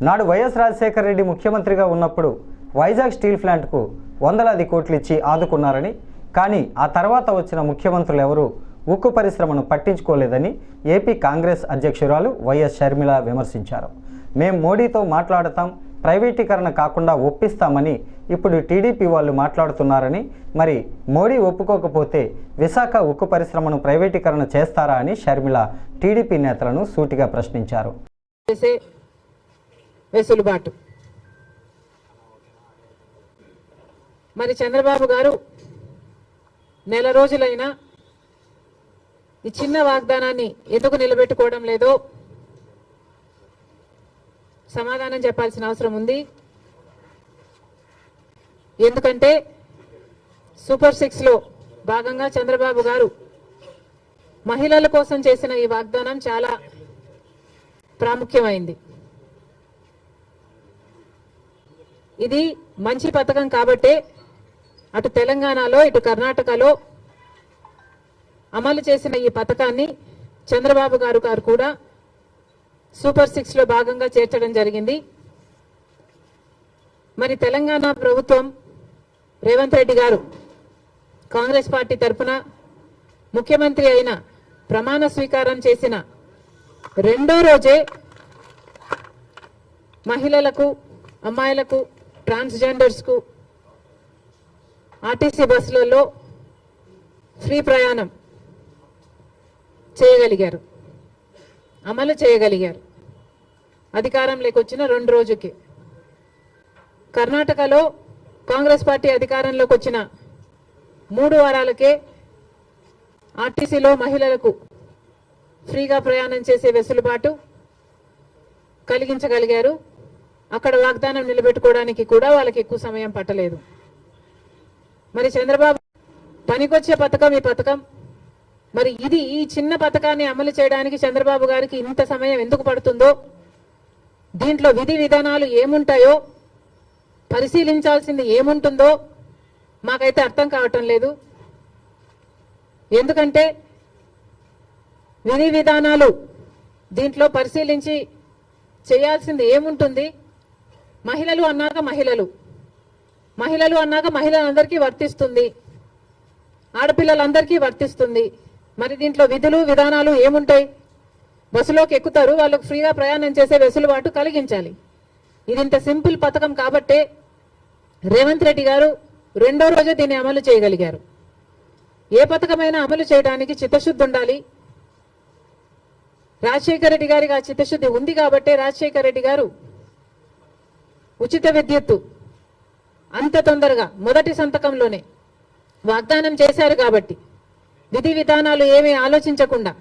నాడు వైఎస్ రాజశేఖర రెడ్డి ముఖ్యమంత్రిగా ఉన్నప్పుడు వైజాగ్ స్టీల్ ప్లాంట్కు వందలాది కోట్లు ఇచ్చి ఆదుకున్నారని, కానీ ఆ తర్వాత వచ్చిన ముఖ్యమంత్రులు ఎవరూ ఉక్కు పరిశ్రమను పట్టించుకోలేదని ఏపీ కాంగ్రెస్ అధ్యక్షురాలు వైఎస్ షర్మిల విమర్శించారు. మేం మోడీతో మాట్లాడతాం, ప్రైవేటీకరణ కాకుండా ఒప్పిస్తామని ఇప్పుడు టీడీపీ వాళ్ళు మాట్లాడుతున్నారని, మరి మోడీ ఒప్పుకోకపోతే విశాఖ ఉక్కు పరిశ్రమను ప్రైవేటీకరణ చేస్తారా అని షర్మిల టీడీపీ నేతలను సూటిగా ప్రశ్నించారు. వెసులుబాటు మరి చంద్రబాబు గారు నెల రోజులైనా ఈ చిన్న వాగ్దానాన్ని ఎందుకు నిలబెట్టుకోవడం లేదో సమాధానం చెప్పాల్సిన అవసరం ఉంది. ఎందుకంటే సూపర్ 6లో భాగంగా చంద్రబాబు గారు మహిళల కోసం చేసిన ఈ వాగ్దానం చాలా ప్రాముఖ్యమైంది. ఇది మంచి పథకం కాబట్టే అటు తెలంగాణలో ఇటు కర్ణాటకలో అమలు చేసిన ఈ పథకాన్ని చంద్రబాబు గారు కూడా సూపర్ 6లో భాగంగా చేర్చడం జరిగింది. మరి తెలంగాణ ప్రభుత్వం రేవంత్ రెడ్డి గారు కాంగ్రెస్ పార్టీ తరఫున ముఖ్యమంత్రి అయిన ప్రమాణ స్వీకారం చేసిన రెండో రోజే మహిళలకు, అమ్మాయిలకు, ట్రాన్స్జెండర్స్కు ఆర్టీసీ బస్సులలో ఫ్రీ ప్రయాణం చేయగలిగారు, అమలు చేయగలిగారు. అధికారంలోకి వచ్చిన 2 రోజుకి. కర్ణాటకలో కాంగ్రెస్ పార్టీ అధికారంలోకి వచ్చిన 3 వారాలకే ఆర్టీసీలో మహిళలకు ఫ్రీగా ప్రయాణం చేసే వెసులుబాటు కలిగించగలిగారు. అక్కడ వాగ్దానం నిలబెట్టుకోవడానికి కూడా వాళ్ళకి ఎక్కువ సమయం పట్టలేదు. మరి చంద్రబాబు పనికొచ్చే పథకం ఈ పథకం. మరి ఈ చిన్న పథకాన్ని అమలు చేయడానికి చంద్రబాబు గారికి ఇంత సమయం ఎందుకు పడుతుందో, దీంట్లో విధి విధానాలు ఏముంటాయో, పరిశీలించాల్సింది ఏముంటుందో మాకైతే అర్థం కావటం లేదు. ఎందుకంటే విధి విధానాలు దీంట్లో పరిశీలించి చేయాల్సింది ఏముంటుంది? మహిళలు అన్నాక మహిళలందరికీ వర్తిస్తుంది, ఆడపిల్లలందరికీ వర్తిస్తుంది. మరి దీంట్లో విధులు విధానాలు ఏముంటాయి? బస్సులోకి ఎక్కుతారు, వాళ్ళకు ఫ్రీగా ప్రయాణం చేసే వెసులుబాటు కలిగించాలి. ఇది ఇంత సింపుల్ పథకం కాబట్టే రేవంత్ రెడ్డి గారు రెండో రోజే దీన్ని అమలు చేయగలిగారు. ఏ పథకమైనా అమలు చేయడానికి చిత్తశుద్ధి ఉండాలి. రాజశేఖర రెడ్డి గారికి ఆ చిత్తశుద్ధి ఉంది కాబట్టే రాజశేఖర రెడ్డి గారు ఉచిత విద్యుత్తు అంత తొందరగా మొదటి సంతకంలోనే వాగ్దానం చేశారు. కాబట్టి విధి విధానాలు ఏమీ ఆలోచించకుండా